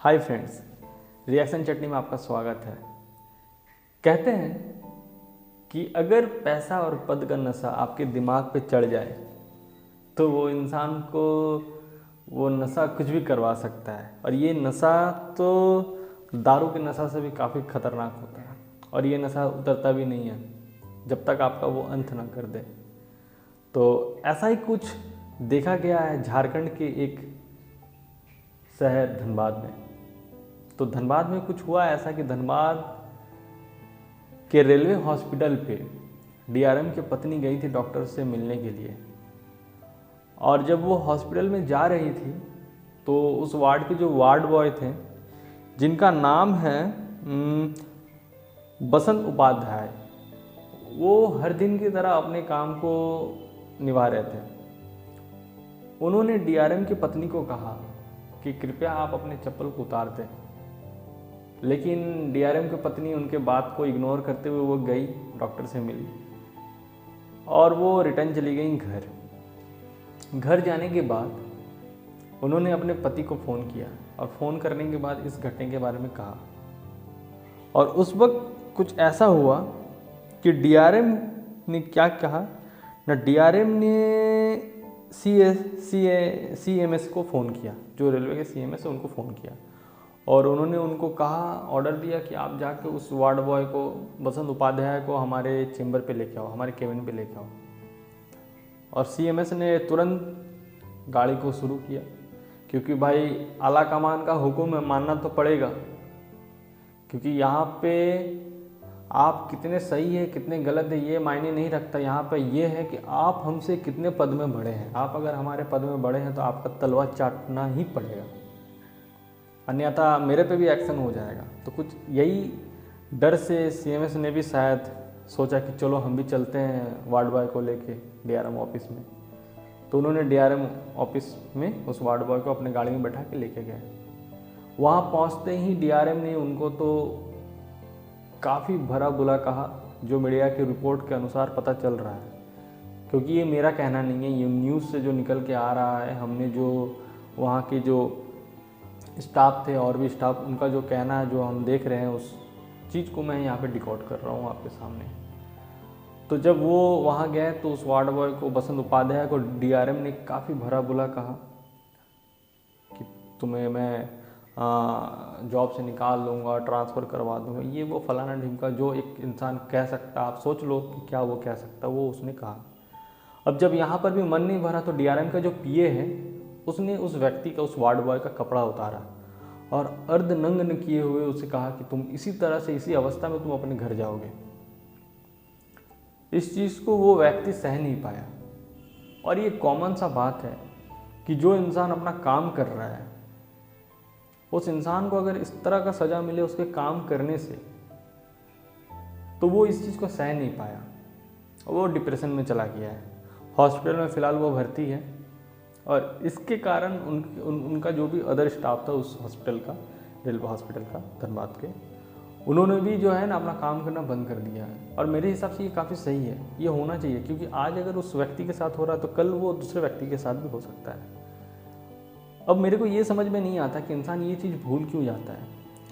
Hi friends, reaction चटनी में आपका स्वागत है। कहते हैं कि अगर पैसा और पद का नशा आपके दिमाग पे चढ़ जाए तो वो इंसान को वो नशा कुछ भी करवा सकता है। और ये नशा तो दारू के नशा से भी काफ़ी खतरनाक होता है और ये नशा उतरता भी नहीं है जब तक आपका वो अंत ना कर दे। तो ऐसा ही कुछ देखा गया है झारखंड के एक शहर धनबाद में। तो धनबाद में कुछ हुआ ऐसा कि धनबाद के रेलवे हॉस्पिटल पे डीआरएम की पत्नी गई थी डॉक्टर से मिलने के लिए, और जब वो हॉस्पिटल में जा रही थी तो उस वार्ड के जो वार्ड बॉय थे जिनका नाम है बसंत उपाध्याय, वो हर दिन की तरह अपने काम को निभा रहे थे। उन्होंने डीआरएम की पत्नी को कहा कि कृपया आप अपने चप्पल को उतार दें, लेकिन डीआरएम की पत्नी उनके बात को इग्नोर करते हुए वो गई, डॉक्टर से मिली और वो रिटर्न चली गई घर जाने के बाद उन्होंने अपने पति को फ़ोन किया और फ़ोन करने के बाद इस घटने के बारे में कहा। और उस वक्त कुछ ऐसा हुआ कि डीआरएम ने क्या कहा ना, डीआरएम ने सीएमएस को फ़ोन किया, जो रेलवे के सीएमएस है उनको फ़ोन किया और उन्होंने उनको कहा, ऑर्डर दिया कि आप जाके उस वार्ड बॉय को बसंत उपाध्याय को हमारे चेंबर पे लेके आओ, हमारे केबिन पे लेके आओ। और सीएमएस ने तुरंत गाड़ी को शुरू किया, क्योंकि भाई आला कमान का हुक्म है, मानना तो पड़ेगा। क्योंकि यहाँ पे आप कितने सही है कितने गलत है ये मायने नहीं रखता, यहाँ पे ये है कि आप हमसे कितने पद में बढ़े हैं। आप अगर हमारे पद में बढ़े हैं तो आपका तलवार चाटना ही पड़ेगा, अन्यथा मेरे पे भी एक्शन हो जाएगा। तो कुछ यही डर से सीएमएस ने भी शायद सोचा कि चलो हम भी चलते हैं वार्ड बॉय को लेके डीआरएम ऑफिस में। तो उन्होंने डीआरएम ऑफिस में उस वार्ड बॉय को अपने गाड़ी में बैठा के लेके गए। वहाँ पहुँचते ही डीआरएम ने उनको तो काफ़ी भरा बुरा कहा, जो मीडिया की रिपोर्ट के अनुसार पता चल रहा है। क्योंकि ये मेरा कहना नहीं है, ये न्यूज़ से जो निकल के आ रहा है, हमने जो वहाँ के जो स्टाफ थे और भी स्टाफ, उनका जो कहना है, जो हम देख रहे हैं, उस चीज़ को मैं यहाँ पे डिकोड कर रहा हूँ आपके सामने। तो जब वो वहाँ गए तो उस वार्ड बॉय को, बसंत उपाध्याय को, डीआरएम ने काफ़ी भरा बुरा कहा कि तुम्हें मैं जॉब से निकाल दूंगा, ट्रांसफ़र करवा दूंगा, ये वो फलाना ढिमका जो एक इंसान कह सकता। आप सोच लो कि क्या वो कह सकता, वो उसने कहा। अब जब यहाँ पर भी मन नहीं भरा तो डीआरएम का जो पीए है उसने उस व्यक्ति का, उस वार्ड बॉय का कपड़ा उतारा और अर्धनग्न किए हुए उसे कहा कि तुम इसी तरह से, इसी अवस्था में तुम अपने घर जाओगे। इस चीज़ को वो व्यक्ति सह नहीं पाया। और ये कॉमन सा बात है कि जो इंसान अपना काम कर रहा है, उस इंसान को अगर इस तरह का सज़ा मिले उसके काम करने से, तो वो इस चीज़ को सह नहीं पाया और वो डिप्रेशन में चला गया है। हॉस्पिटल में फ़िलहाल वो भर्ती है और इसके कारण उनका जो भी अदर स्टाफ था उस हॉस्पिटल का, रेलवे हॉस्पिटल का धनबाद के, उन्होंने भी जो है ना अपना काम करना बंद कर दिया है। और मेरे हिसाब से ये काफ़ी सही है, ये होना चाहिए। क्योंकि आज अगर उस व्यक्ति के साथ हो रहा है तो कल वो दूसरे व्यक्ति के साथ भी हो सकता है। अब मेरे को ये समझ में नहीं आता कि इंसान ये चीज़ भूल क्यों जाता है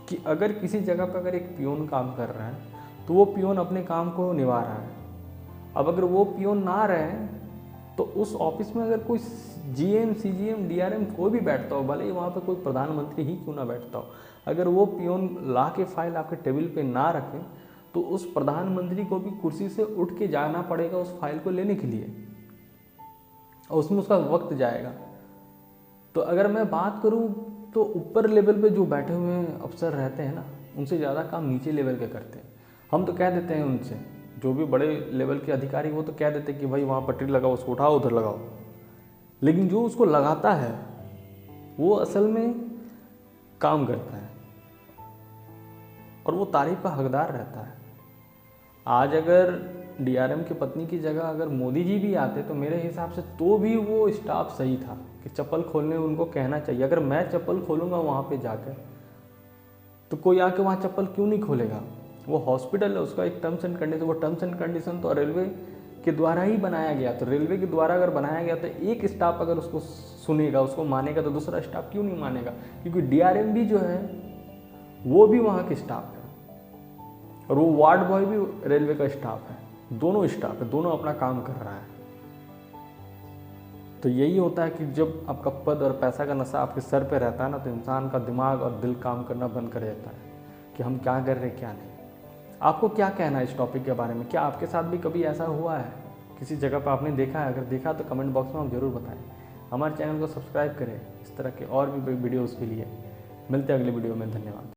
कि अगर किसी जगह पर अगर एक पियोन काम कर रहा है तो वो पियोन अपने काम को निभा रहा है। अब अगर वो पियोन ना रहे तो उस ऑफिस में अगर कोई जीएम, सीजीएम, डीआरएम कोई भी बैठता हो, भले ही वहाँ पे कोई प्रधानमंत्री ही क्यों ना बैठता हो, अगर वो पियोन ला के फाइल आपके टेबल पे ना रखे तो उस प्रधानमंत्री को भी कुर्सी से उठ के जाना पड़ेगा उस फाइल को लेने के लिए, और उसमें उसका वक्त जाएगा। तो अगर मैं बात करूं तो ऊपर लेवल पे जो बैठे हुए अफसर रहते हैं ना, उनसे ज़्यादा काम नीचे लेवल के करते हैं। हम तो कह देते हैं उनसे, जो भी बड़े लेवल के अधिकारी, वो तो कह देते हैं कि भाई वहाँ पटरी लगाओ, उसको उठाओ, उधर लगाओ। लेकिन जो उसको लगाता है वो असल में काम करता है और वो तारीफ का हकदार रहता है। आज अगर डीआरएम की पत्नी की जगह अगर मोदी जी भी आते तो मेरे हिसाब से तो भी वो स्टाफ सही था कि चप्पल खोलने उनको कहना चाहिए। अगर मैं चप्पल खोलूँगा वहाँ पे जाकर तो कोई आके वहाँ चप्पल क्यों नहीं खोलेगा? वो हॉस्पिटल है, उसका एक टर्म्स एंड कंडीशन, वो टर्म्स एंड कंडीशन तो रेलवे के द्वारा ही बनाया गया, तो रेलवे के द्वारा अगर बनाया गया तो एक स्टाफ अगर उसको सुनेगा, उसको मानेगा, तो दूसरा स्टाफ क्यों नहीं मानेगा? क्योंकि डीआरएम भी जो है वो भी वहाँ के स्टाफ है और वो वार्ड बॉय भी रेलवे का स्टाफ है, दोनों स्टाफ है, दोनों अपना काम कर रहा है। तो यही होता है कि जब आपका पद और पैसा का नशा आपके सर पे रहता है ना, तो इंसान का दिमाग और दिल काम करना बंद कर देता है कि हम क्या कर रहे हैं क्या नहीं। आपको क्या कहना है इस टॉपिक के बारे में? क्या आपके साथ भी कभी ऐसा हुआ है, किसी जगह पर आपने देखा है? अगर देखा तो कमेंट बॉक्स में आप ज़रूर बताएं। हमारे चैनल को सब्सक्राइब करें इस तरह के और भी वीडियोज़ के लिए। मिलते हैं अगले वीडियो में। धन्यवाद।